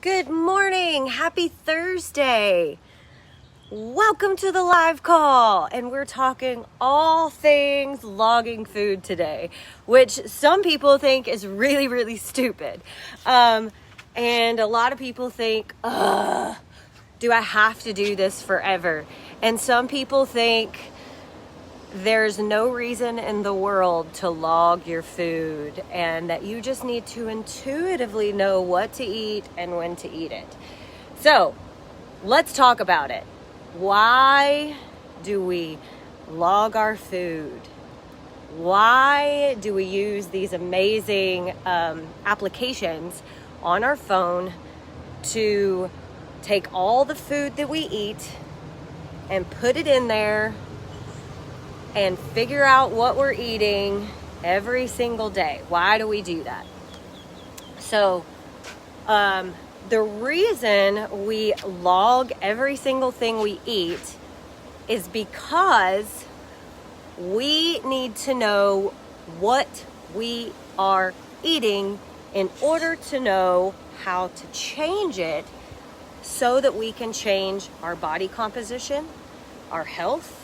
Good morning. Happy Thursday. Welcome to the live call. And we're talking all things logging food today, which some people think is really, really stupid. And a lot of people think, do I have to do this forever? And some people think there's no reason in the world to log your food and that you just need to intuitively know what to eat and when to eat it. So let's talk about it. Why do we log our food? Why do we use these amazing applications on our phone to take all the food that we eat and put it in there and figure out what we're eating every single day? Why do we do that? So, the reason we log every single thing we eat is because we need to know what we are eating in order to know how to change it so that we can change our body composition, our health,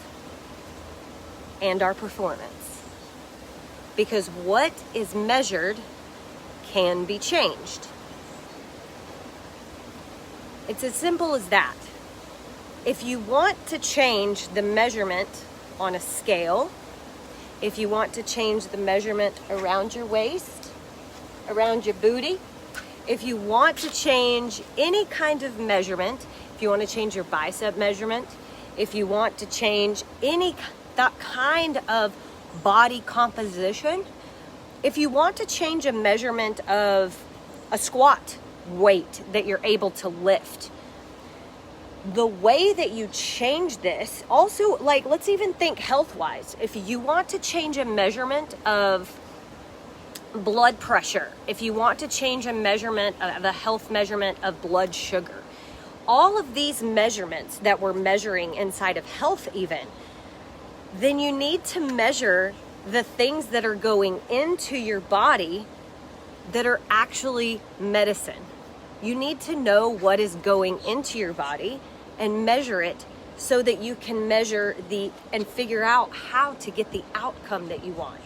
and our performance. Because what is measured can be changed. It's as simple as that. If you want to change the measurement on a scale, if you want to change the measurement around your waist, around your booty, if you want to change any kind of measurement, if you want to change your bicep measurement, if you want to change that kind of body composition, if you want to change a measurement of a squat weight that you're able to lift, the way that you change this, also, like, let's even think health-wise. If you want to change a measurement of blood pressure, if you want to change a measurement of a health measurement of blood sugar, all of these measurements that we're measuring inside of health even, then you need to measure the things that are going into your body that are actually medicine. You need to know what is going into your body and measure it so that you can measure and figure out how to get the outcome that you want.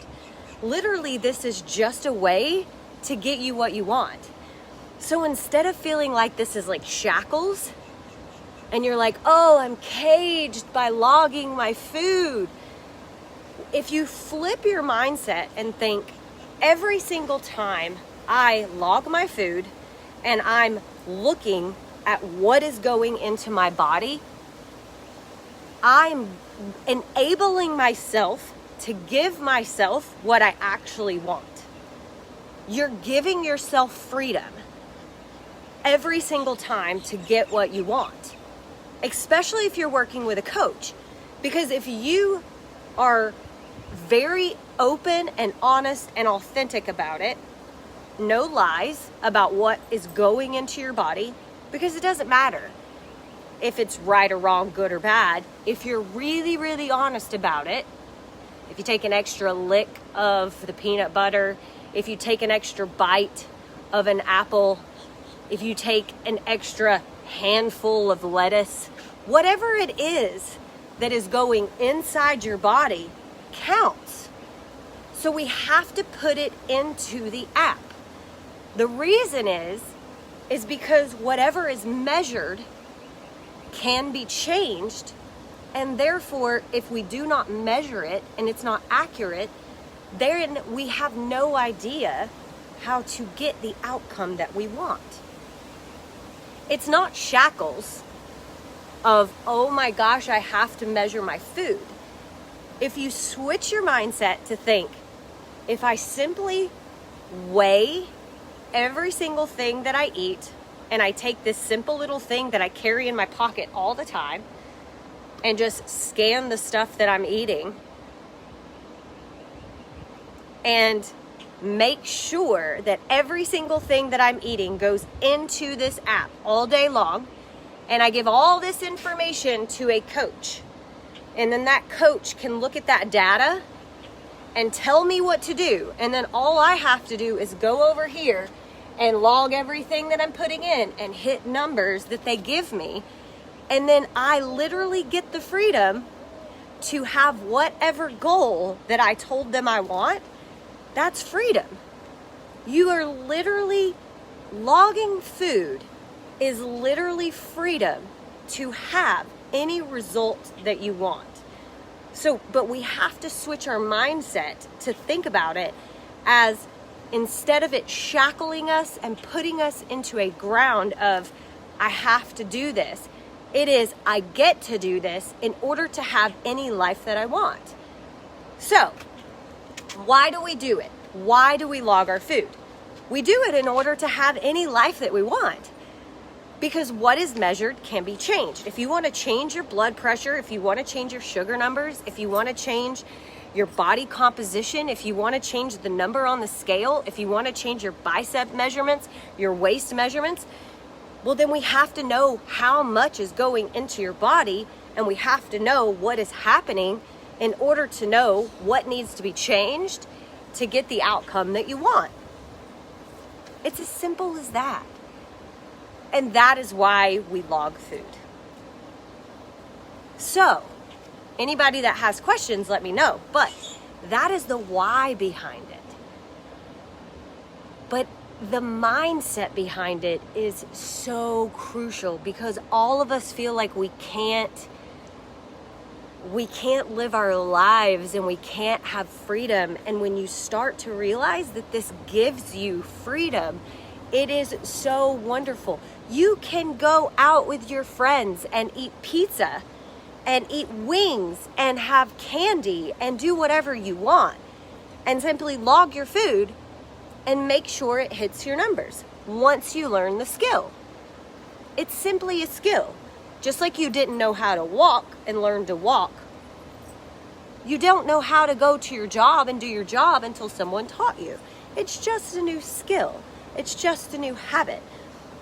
Literally, this is just a way to get you what you want. So instead of feeling like this is like shackles, and you're like, oh, I'm caged by logging my food. If you flip your mindset and think, every single time I log my food and I'm looking at what is going into my body, I'm enabling myself to give myself what I actually want. You're giving yourself freedom every single time to get what you want, especially if you're working with a coach. Because if you are very open and honest and authentic about it, no lies about what is going into your body, because it doesn't matter if it's right or wrong, good or bad. If you're really, really honest about it, if you take an extra lick of the peanut butter, if you take an extra bite of an apple, if you take an extra handful of lettuce, whatever it is that is going inside your body counts. So we have to put it into the app. The reason is because whatever is measured can be changed, and therefore if we do not measure it and it's not accurate, then we have no idea how to get the outcome that we want. It's not shackles of, oh my gosh, I have to measure my food. If you switch your mindset to think, if I simply weigh every single thing that I eat, and I take this simple little thing that I carry in my pocket all the time and just scan the stuff that I'm eating and make sure that every single thing that I'm eating goes into this app all day long, and I give all this information to a coach, and then that coach can look at that data and tell me what to do, and then all I have to do is go over here and log everything that I'm putting in and hit numbers that they give me. And then I literally get the freedom to have whatever goal that I told them I want. That's freedom. You are literally logging food is literally freedom to have any result that you want. So, but we have to switch our mindset to think about it as, instead of it shackling us and putting us into a ground of, I have to do this, it is, I get to do this in order to have any life that I want. So, why do we do it? Why do we log our food? We do it in order to have any life that we want. Because what is measured can be changed. If you want to change your blood pressure, if you want to change your sugar numbers, if you want to change your body composition, if you want to change the number on the scale, if you want to change your bicep measurements, your waist measurements, well, then we have to know how much is going into your body, and we have to know what is happening in order to know what needs to be changed to get the outcome that you want. It's as simple as that. And that is why we log food. So, anybody that has questions, let me know. But that is the why behind it. But the mindset behind it is so crucial, because all of us feel like we can't live our lives and we can't have freedom. And when you start to realize that this gives you freedom, it is so wonderful. You can go out with your friends and eat pizza and eat wings and have candy and do whatever you want, and simply log your food and make sure it hits your numbers once you learn the skill. It's simply a skill. Just like you didn't know how to walk and learn to walk, you don't know how to go to your job and do your job until someone taught you. It's just a new skill. It's just a new habit.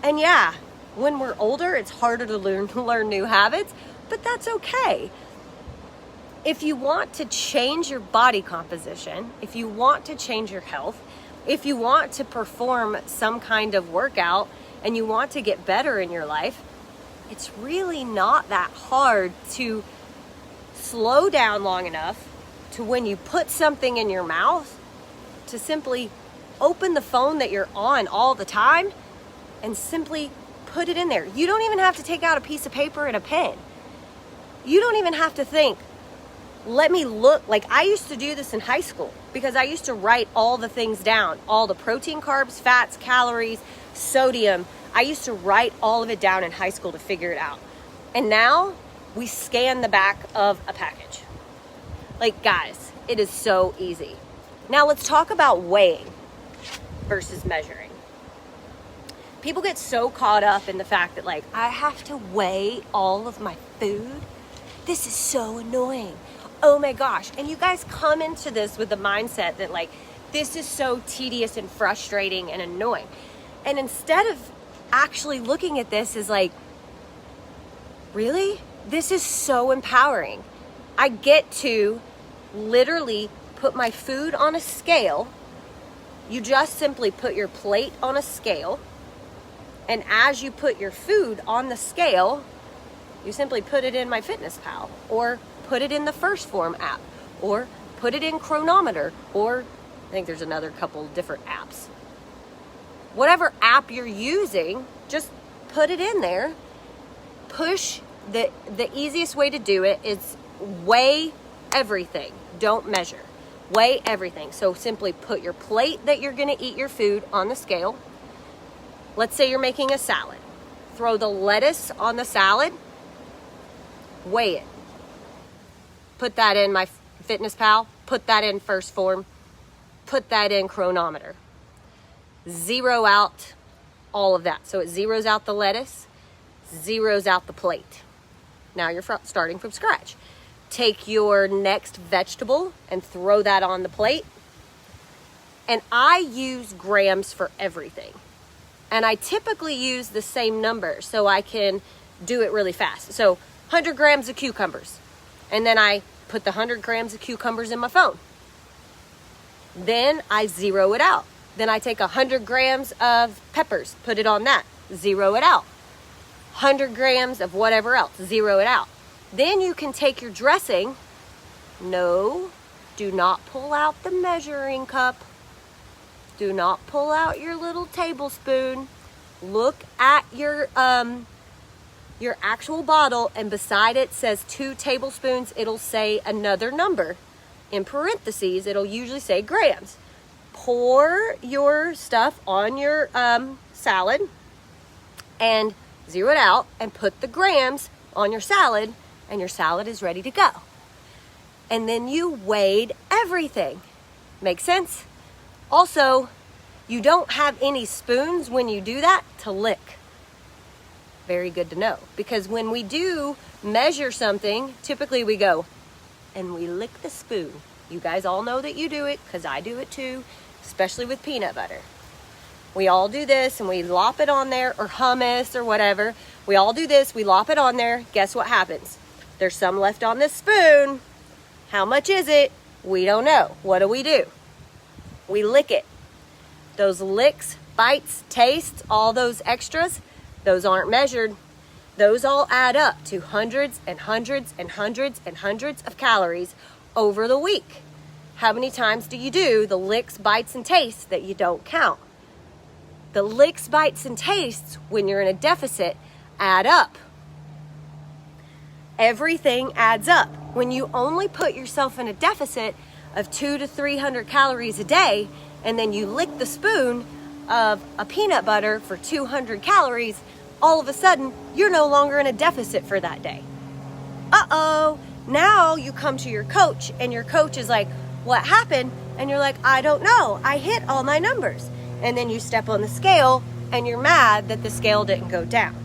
And yeah, when we're older, it's harder to learn new habits, but that's okay. If you want to change your body composition, if you want to change your health, if you want to perform some kind of workout and you want to get better in your life, it's really not that hard to slow down long enough to, when you put something in your mouth, to simply open the phone that you're on all the time and simply put it in there. You don't even have to take out a piece of paper and a pen. You don't even have to think, let me look. Like, I used to do this in high school because I used to write all the things down, all the protein, carbs, fats, calories, sodium. I used to write all of it down in high school to figure it out. And now we scan the back of a package. Like, guys, it is so easy. Now let's talk about weighing versus measuring. People get so caught up in the fact that, like, I have to weigh all of my food. This is so annoying. Oh my gosh. And you guys come into this with the mindset that, like, this is so tedious and frustrating and annoying. And instead of actually looking at this as like, really? This is so empowering. I get to literally put my food on a scale. You just simply put your plate on a scale. And as you put your food on the scale, you simply put it in MyFitnessPal, or put it in the First Form app, or put it in Chronometer, or I think there's another couple different apps. Whatever app you're using, just put it in there. Push. The easiest way to do it is weigh everything. Don't measure. Weigh everything. So simply put your plate that you're going to eat your food on the scale. Let's say you're making a salad. Throw the lettuce on the salad. Weigh it. Put that in MyFitnessPal. Put that in First Form. Put that in Chronometer. Zero out all of that. So it zeroes out the lettuce, zeroes out the plate. Now you're starting from scratch. Take your next vegetable and throw that on the plate. And I use grams for everything. And I typically use the same number so I can do it really fast. So 100 grams of cucumbers. And then I put the 100 grams of cucumbers in my phone. Then I zero it out. Then I take 100 grams of peppers, put it on that, zero it out. 100 grams of whatever else, zero it out. Then you can take your dressing. No, do not pull out the measuring cup. Do not pull out your little tablespoon. Look at your actual bottle, and beside it says 2 tablespoons. It'll say another number. In parentheses, it'll usually say grams. Pour your stuff on your salad and zero it out and put the grams on your salad, and your salad is ready to go. And then you weighed everything. Make sense? Also, you don't have any spoons when you do that to lick. Very good to know. Because when we do measure something, typically we go and we lick the spoon. You guys all know that you do it, because I do it too, especially with peanut butter. We all do this and we lop it on there, or hummus or whatever. We all do this, we lop it on there. Guess what happens? There's some left on this spoon. How much is it? We don't know. What do? We lick it. Those licks, bites, tastes, all those extras, those aren't measured. Those all add up to hundreds and hundreds and hundreds and hundreds of calories over the week. How many times do you do the licks, bites, and tastes that you don't count? The licks, bites, and tastes, when you're in a deficit, add up. Everything adds up. When you only put yourself in a deficit of 200 to 300 calories a day, and then you lick the spoon of a peanut butter for 200 calories, all of a sudden, you're no longer in a deficit for that day. Uh-oh, now you come to your coach, and your coach is like, what happened? And you're like, I don't know, I hit all my numbers. And then you step on the scale, and you're mad that the scale didn't go down.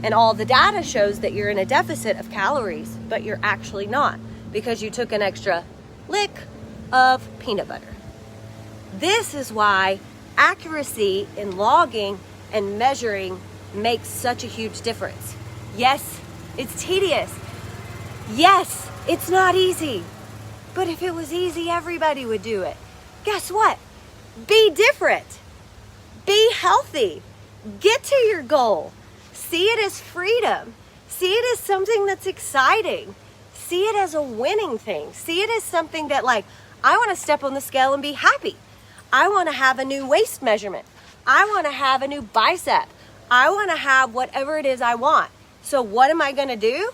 And all the data shows that you're in a deficit of calories, but you're actually not, because you took an extra lick of peanut butter. This is why accuracy in logging and measuring makes such a huge difference. Yes, it's tedious. Yes, it's not easy. But if it was easy, everybody would do it. Guess what? Be different. Be healthy. Get to your goal. See it as freedom. See it as something that's exciting. See it as a winning thing. See it as something that, like, I want to step on the scale and be happy. I want to have a new waist measurement. I want to have a new bicep. I want to have whatever it is I want. So what am I going to do?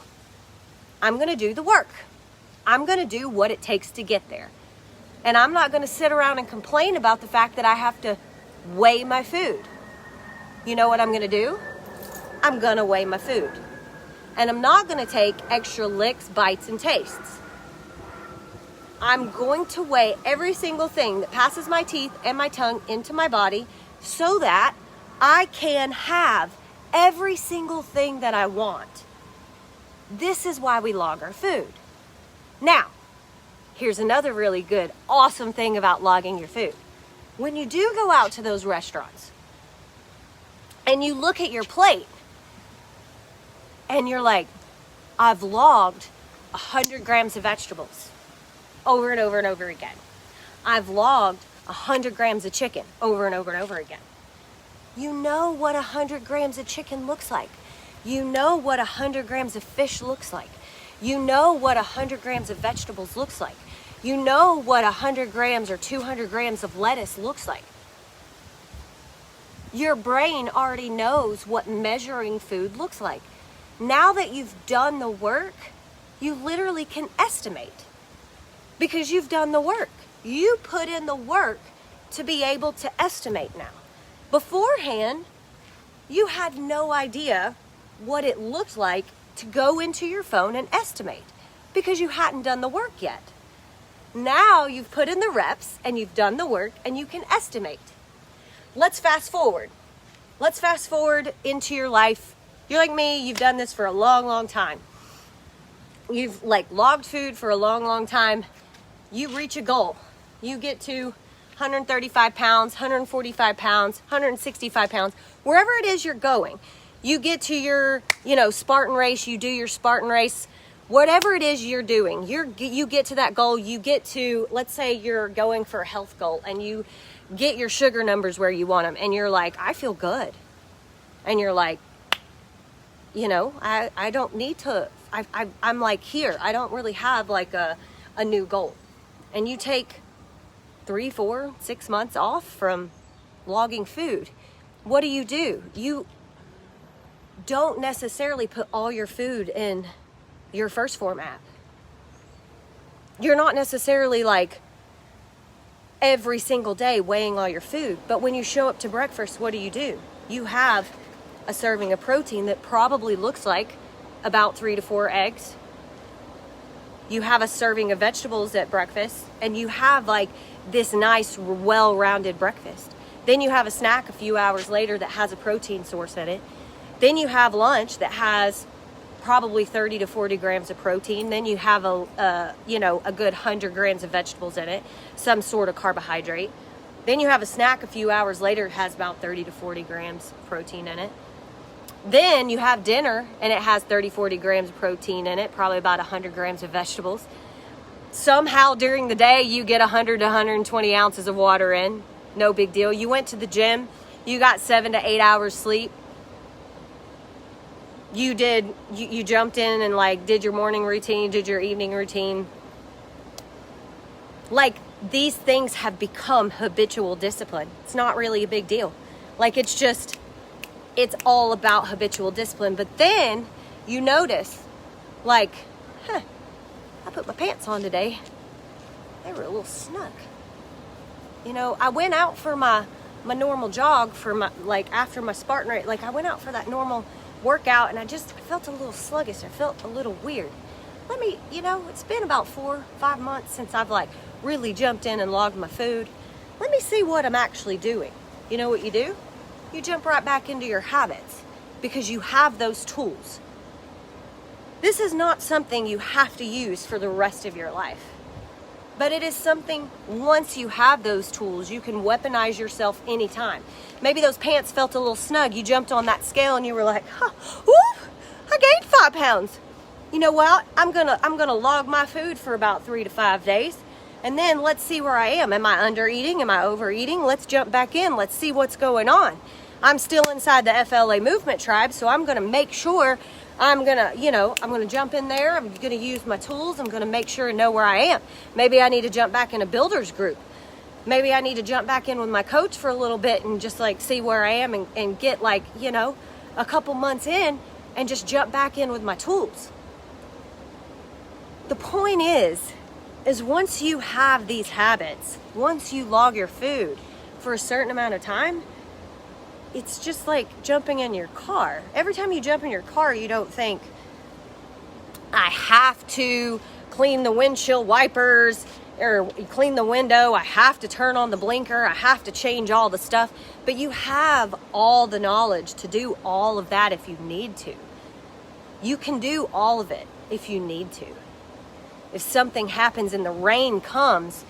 I'm going to do the work. I'm going to do what it takes to get there. And I'm not going to sit around and complain about the fact that I have to weigh my food. You know what I'm going to do? I'm going to weigh my food. And I'm not going to take extra licks, bites, and tastes. I'm going to weigh every single thing that passes my teeth and my tongue into my body, so that I can have every single thing that I want. This is why we log our food. Now, here's another really good, awesome thing about logging your food. When you do go out to those restaurants and you look at your plate and you're like, I've logged 100 grams of vegetables over and over and over again. I've logged 100 grams of chicken over and over and over again. You know what 100 grams of chicken looks like. You know what 100 grams of fish looks like. You know what 100 grams of vegetables looks like. You know what 100 grams or 200 grams of lettuce looks like. Your brain already knows what measuring food looks like. Now that you've done the work, you literally can estimate, because you've done the work. You put in the work to be able to estimate now. Beforehand, you had no idea what it looked like to go into your phone and estimate, because you hadn't done the work yet. Now you've put in the reps and you've done the work and you can estimate. Let's fast forward. Let's fast forward into your life. You're like me, you've done this for a long, long time. You've logged food for a long, long time. You reach a goal. You get to 135 pounds, 145 pounds, 165 pounds, wherever it is you're going. You get to your, Spartan race, you do your Spartan race, whatever it is you're doing, you get to that goal. You get to, let's say you're going for a health goal and you get your sugar numbers where you want them, and you're like, I feel good. And you're like, you know, I don't need to, I'm like here. I don't really have like a new goal. And you take 3, 4, 6 months off from logging food. What do? You don't necessarily put all your food in your first format. You're not necessarily like every single day weighing all your food. But when you show up to breakfast, what do? You have a serving of protein that probably looks like about 3 to 4 eggs. You have a serving of vegetables at breakfast, and you have like this nice, well-rounded breakfast. Then you have a snack a few hours later that has a protein source in it. Then you have lunch that has probably 30 to 40 grams of protein. Then you have a good 100 grams of vegetables in it, some sort of carbohydrate. Then you have a snack a few hours later that has about 30 to 40 grams of protein in it. Then you have dinner and it has 30, 40 grams of protein in it, probably about 100 grams of vegetables. Somehow during the day you get 100 to 120 ounces of water in. No big deal. You went to the gym, you got 7 to 8 hours sleep. You jumped in and like did your morning routine, did your evening routine. Like, these things have become habitual discipline. It's not really a big deal. Like, it's all about habitual discipline. But then you notice, like, I put my pants on today. They were a little snug. You know, I went out for my normal jog for my, like, after my Spartan race. Like, I went out for that normal workout and I felt a little sluggish. I felt a little weird. It's been about 4 or 5 months since I've like really jumped in and logged my food. Let me see what I'm actually doing. You know what you do? You jump right back into your habits because you have those tools. This is not something you have to use for the rest of your life. But it is something, once you have those tools, you can weaponize yourself anytime. Maybe those pants felt a little snug. You jumped on that scale and you were like, I gained 5 pounds. You know what? I'm gonna log my food for about 3 to 5 days. And then let's see where I am. Am I under eating? Am I overeating? Let's jump back in. Let's see what's going on. I'm still inside the FLA movement tribe, so I'm gonna make sure I'm gonna jump in there. I'm gonna use my tools. I'm gonna make sure and know where I am. Maybe I need to jump back in a builders group. Maybe I need to jump back in with my coach for a little bit and just like see where I am and get like, a couple months in and just jump back in with my tools. The point is once you have these habits, once you log your food for a certain amount of time, it's just like jumping in your car. Every time you jump in your car, you don't think, I have to clean the windshield wipers or clean the window. I have to turn on the blinker. I have to change all the stuff. But you have all the knowledge to do all of that if you need to. You can do all of it if you need to. If something happens and the rain comes,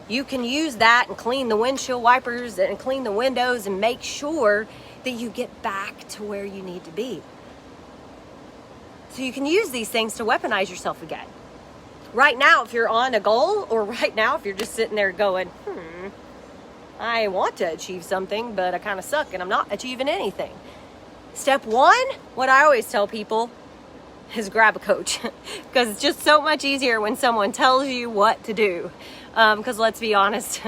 you can use that and clean the windshield wipers and clean the windows and make sure that you get back to where you need to be. So you can use these things to weaponize yourself again. Right now, if you're on a goal, or right now, if you're just sitting there going, I want to achieve something, but I kind of suck and I'm not achieving anything. Step 1, what I always tell people is grab a coach because it's just so much easier when someone tells you what to do. Because let's be honest,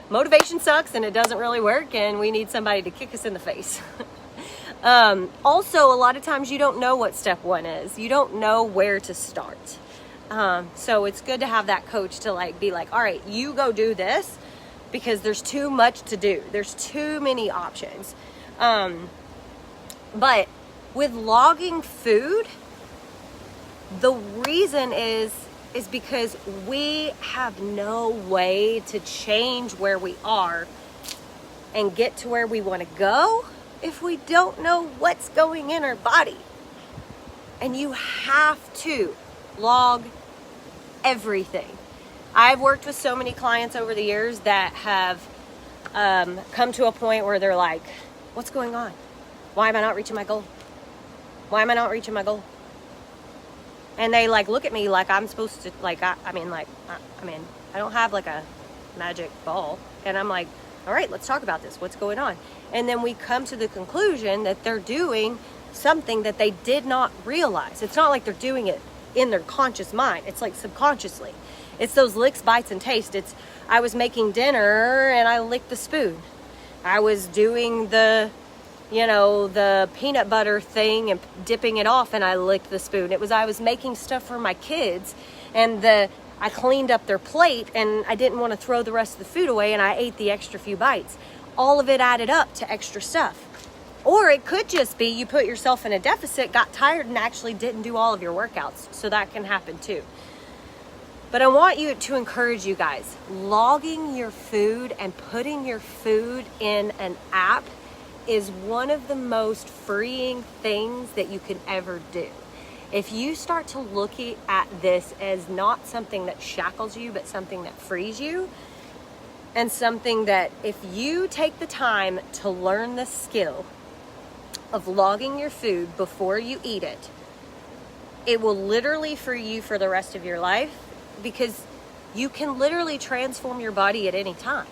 motivation sucks and it doesn't really work and we need somebody to kick us in the face. Also, a lot of times you don't know what step 1 is. You don't know where to start. So it's good to have that coach to like be like, all right, you go do this because there's too much to do. There's too many options. But with logging food, the reason is because we have no way to change where we are and get to where we want to go if we don't know what's going in our body. And you have to log everything. I've worked with so many clients over the years that have come to a point where they're like, what's going on? Why am I not reaching my goal? Why am I not reaching my goal? And they like look at me like I'm supposed to, like, I don't have like a magic ball. And I'm like, All right, let's talk about this. What's going on? And then we come to the conclusion that they're doing something that they did not realize. It's not like they're doing it in their conscious mind. It's like subconsciously. It's those licks, bites, and taste. It's, I was making dinner and I licked the spoon. I was doing the peanut butter thing and dipping it off and I licked the spoon. I was making stuff for my kids and I cleaned up their plate and I didn't want to throw the rest of the food away and I ate the extra few bites. All of it added up to extra stuff. Or it could just be you put yourself in a deficit, got tired, and actually didn't do all of your workouts. So that can happen too. But I want you to encourage you guys, logging your food and putting your food in an app is one of the most freeing things that you can ever do. If you start to look at this as not something that shackles you, but something that frees you, and something that if you take the time to learn the skill of logging your food before you eat it, it will literally free you for the rest of your life, because you can literally transform your body at any time.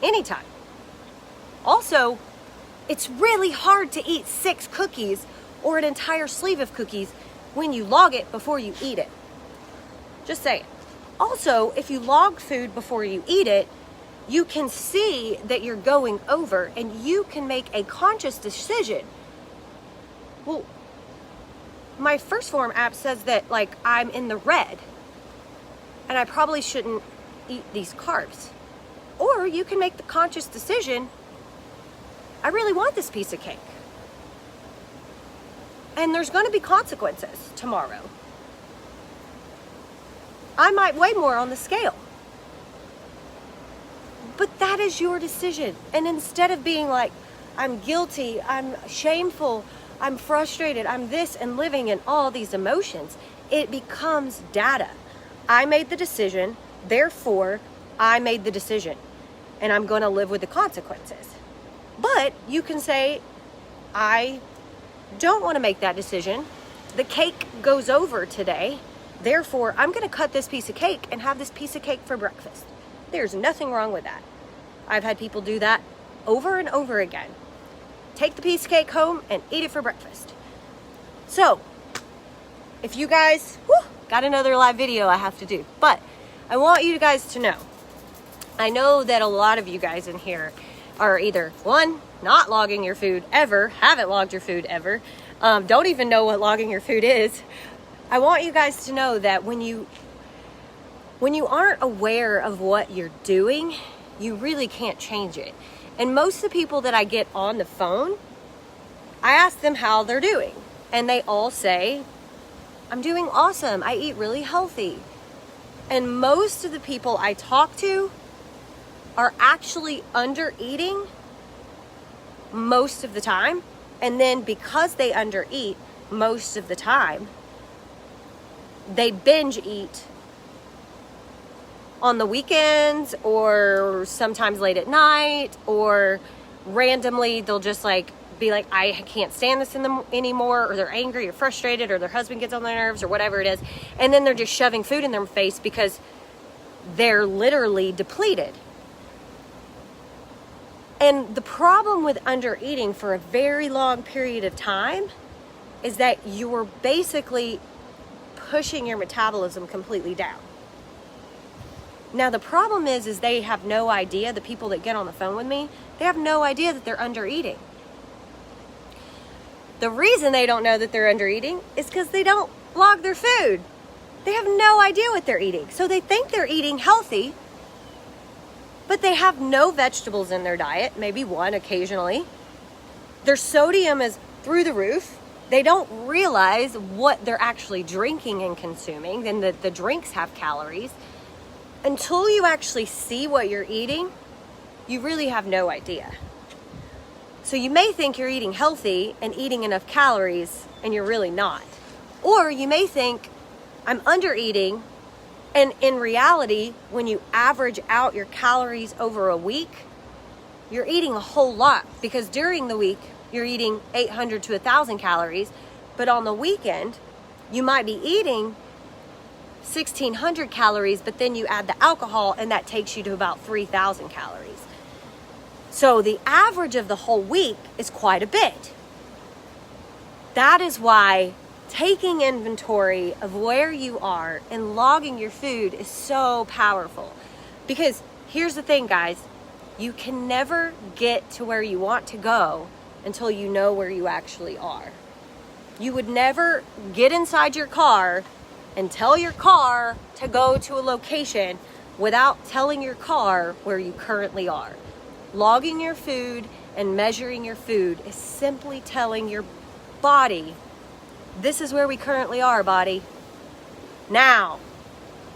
Anytime. Also, it's really hard to eat 6 cookies or an entire sleeve of cookies when you log it before you eat it. Just saying. Also, if you log food before you eat it, you can see that you're going over and you can make a conscious decision. Well, my First Form app says that like I'm in the red and I probably shouldn't eat these carbs. Or you can make the conscious decision, I really want this piece of cake. And there's going to be consequences tomorrow. I might weigh more on the scale. But that is your decision. And instead of being like, I'm guilty, I'm shameful, I'm frustrated, I'm this, and living in all these emotions, it becomes data. I made the decision, therefore I made the decision. And I'm going to live with the consequences. But you can say, I don't want to make that decision. The cake goes over today. Therefore, I'm going to cut this piece of cake and have this piece of cake for breakfast. There's nothing wrong with that. I've had people do that over and over again. Take the piece of cake home and eat it for breakfast. So, if you guys, got another live video I have to do. But I want you guys to know, I know that a lot of you guys in here are either, one, not logging your food ever, haven't logged your food ever, don't even know what logging your food is. I want you guys to know that when you aren't aware of what you're doing, you really can't change it. And most of the people that I get on the phone, I ask them how they're doing. And they all say, I'm doing awesome. I eat really healthy. And most of the people I talk to are actually under eating most of the time. And then because they under eat most of the time, they binge eat on the weekends or sometimes late at night, or randomly they'll just like be like, I can't stand this anymore, or they're angry or frustrated, or their husband gets on their nerves, or whatever it is. And then they're just shoving food in their face because they're literally depleted. And the problem with under eating for a very long period of time is that you're basically pushing your metabolism completely down. Now the problem is they have no idea, the people that get on the phone with me, they have no idea that they're under eating. The reason they don't know that they're under eating is because they don't log their food. They have no idea what they're eating. So they think they're eating healthy, but they have no vegetables in their diet, maybe one occasionally. Their sodium is through the roof. They don't realize what they're actually drinking and consuming. Then the drinks have calories. Until you actually see what you're eating, you really have no idea. So you may think you're eating healthy and eating enough calories, and you're really not. Or you may think, I'm under eating, and in reality, when you average out your calories over a week, you're eating a whole lot, because during the week, you're eating 800 to 1,000 calories, but on the weekend, you might be eating 1,600 calories, but then you add the alcohol and that takes you to about 3,000 calories. So the average of the whole week is quite a bit. That is why taking inventory of where you are and logging your food is so powerful. Because here's the thing, guys, you can never get to where you want to go until you know where you actually are. You would never get inside your car and tell your car to go to a location without telling your car where you currently are. Logging your food and measuring your food is simply telling your body, this is where we currently are, body. Now,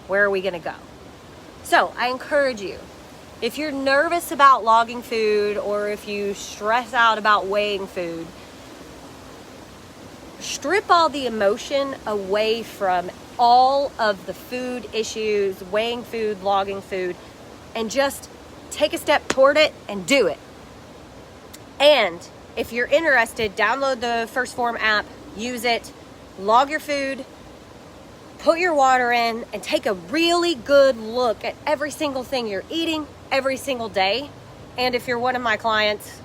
where are we gonna go? So I encourage you, if you're nervous about logging food or if you stress out about weighing food, strip all the emotion away from all of the food issues, weighing food, logging food, and just take a step toward it and do it. And if you're interested, download the First Form app, use it, log your food, put your water in, and take a really good look at every single thing you're eating every single day. And if you're one of my clients,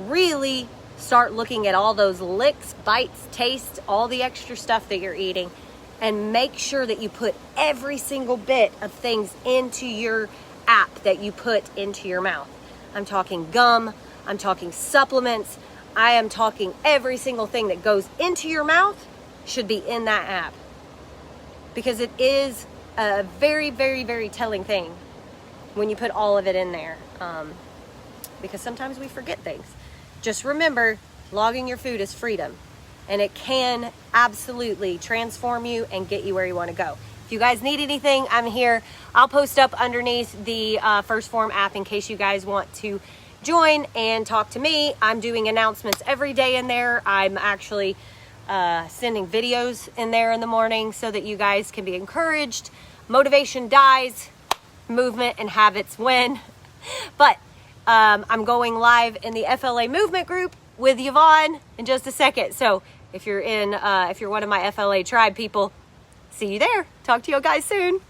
really start looking at all those licks, bites, tastes, all the extra stuff that you're eating, and make sure that you put every single bit of things into your app that you put into your mouth. I'm talking gum, I'm talking supplements, I am talking every single thing that goes into your mouth should be in that app. Because it is a very, very, very telling thing when you put all of it in there. Because sometimes we forget things. Just remember, logging your food is freedom. And it can absolutely transform you and get you where you want to go. If you guys need anything, I'm here. I'll post up underneath the First Form app in case you guys want to join and talk to me. I'm doing announcements every day in there. I'm actually sending videos in there in the morning so that you guys can be encouraged. Motivation dies, movement and habits win. But I'm going live in the FLA movement group with Yvonne in just a second. So if you're one of my FLA tribe people, see you there. Talk to you guys soon.